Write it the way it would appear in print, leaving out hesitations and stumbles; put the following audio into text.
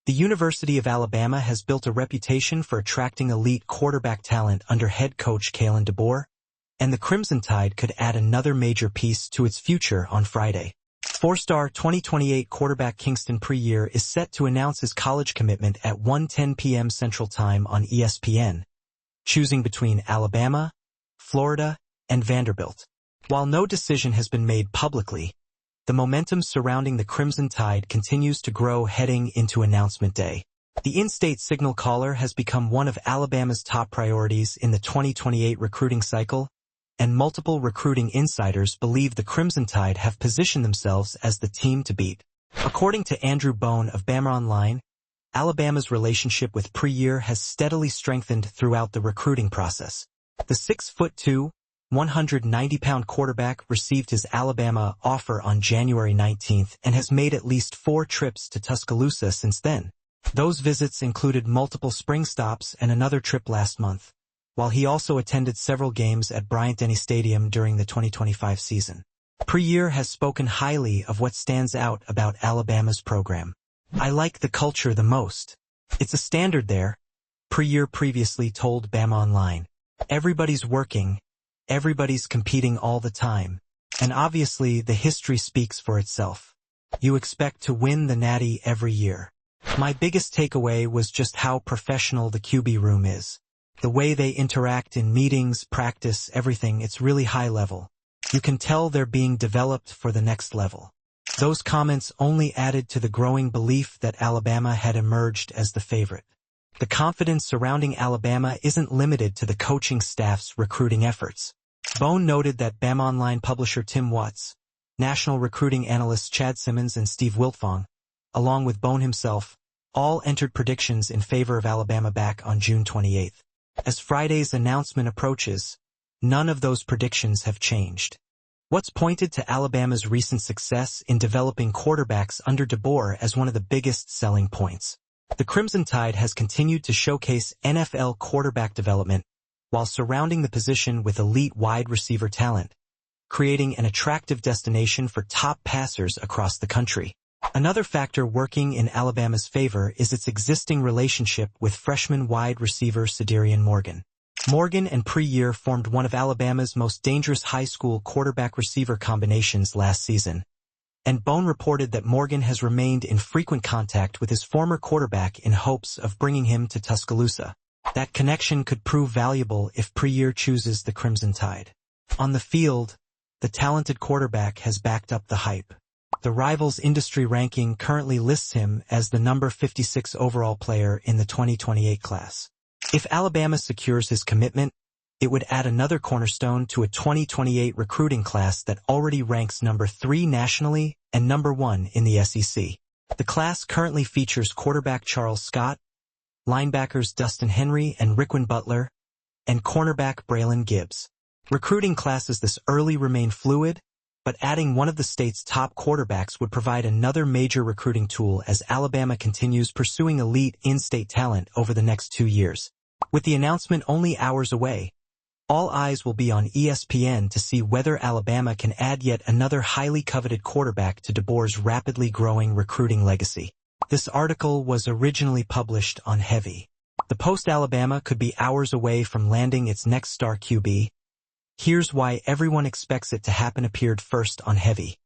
The University of Alabama has built a reputation for attracting elite quarterback talent under head coach Kalen DeBoer, and the Crimson Tide could add another major piece to its future on Friday. Four-star 2028 quarterback Kingston Preyer is set to announce his college commitment at 1:10 p.m. Central Time on ESPN, choosing between Alabama, Florida, and Vanderbilt. While no decision has been made publicly, the momentum surrounding the Crimson Tide continues to grow heading into announcement day. The in-state signal caller has become one of Alabama's top priorities in the 2028 recruiting cycle, and multiple recruiting insiders believe the Crimson Tide have positioned themselves as the team to beat. According to Andrew Bone of Bama Online, Alabama's relationship with Preyer has steadily strengthened throughout the recruiting process. The 6'2", 190-pound quarterback received his Alabama offer on January 19th and has made at least 4 trips to Tuscaloosa since then. Those visits included multiple spring stops and another trip last month, while he also attended several games at Bryant-Denny Stadium during the 2025 season. Preyer has spoken highly of what stands out about Alabama's program. "I like the culture the most. It's a standard there," Preyer previously told Bama Online. "Everybody's working. Everybody's competing all the time. And obviously the history speaks for itself. You expect to win the Natty every year. My biggest takeaway was just how professional the QB room is. The way they interact in meetings, practice, everything, it's really high level. You can tell they're being developed for the next level." Those comments only added to the growing belief that Alabama had emerged as the favorite. The confidence surrounding Alabama isn't limited to the coaching staff's recruiting efforts. Bone noted that Bama Online publisher Tim Watts, national recruiting analysts Chad Simmons and Steve Wiltfong, along with Bone himself, all entered predictions in favor of Alabama back on June 28th. As Friday's announcement approaches, none of those predictions have changed. What's pointed to Alabama's recent success in developing quarterbacks under DeBoer as one of the biggest selling points. The Crimson Tide has continued to showcase NFL quarterback development while surrounding the position with elite wide receiver talent, creating an attractive destination for top passers across the country. Another factor working in Alabama's favor is its existing relationship with freshman wide receiver Cedarian Morgan. Morgan and Preyer formed one of Alabama's most dangerous high school quarterback-receiver combinations last season, and Bone reported that Morgan has remained in frequent contact with his former quarterback in hopes of bringing him to Tuscaloosa. That connection could prove valuable if Preyer chooses the Crimson Tide. On the field, the talented quarterback has backed up the hype. The Rivals industry ranking currently lists him as the number 56 overall player in the 2028 class. If Alabama secures his commitment, it would add another cornerstone to a 2028 recruiting class that already ranks number 3 nationally and number 1 in the SEC. The class currently features quarterback Charles Scott, linebackers Dustin Henry and Riquan Butler, and cornerback Braylon Gibbs. Recruiting classes this early remain fluid, but adding one of the state's top quarterbacks would provide another major recruiting tool as Alabama continues pursuing elite in-state talent over the next 2 years. With the announcement only hours away, all eyes will be on ESPN to see whether Alabama can add yet another highly coveted quarterback to DeBoer's rapidly growing recruiting legacy. This article was originally published on Heavy. The Post-Alabama could be hours away from landing its next star QB. Here's why everyone expects it to happen appeared first on Heavy.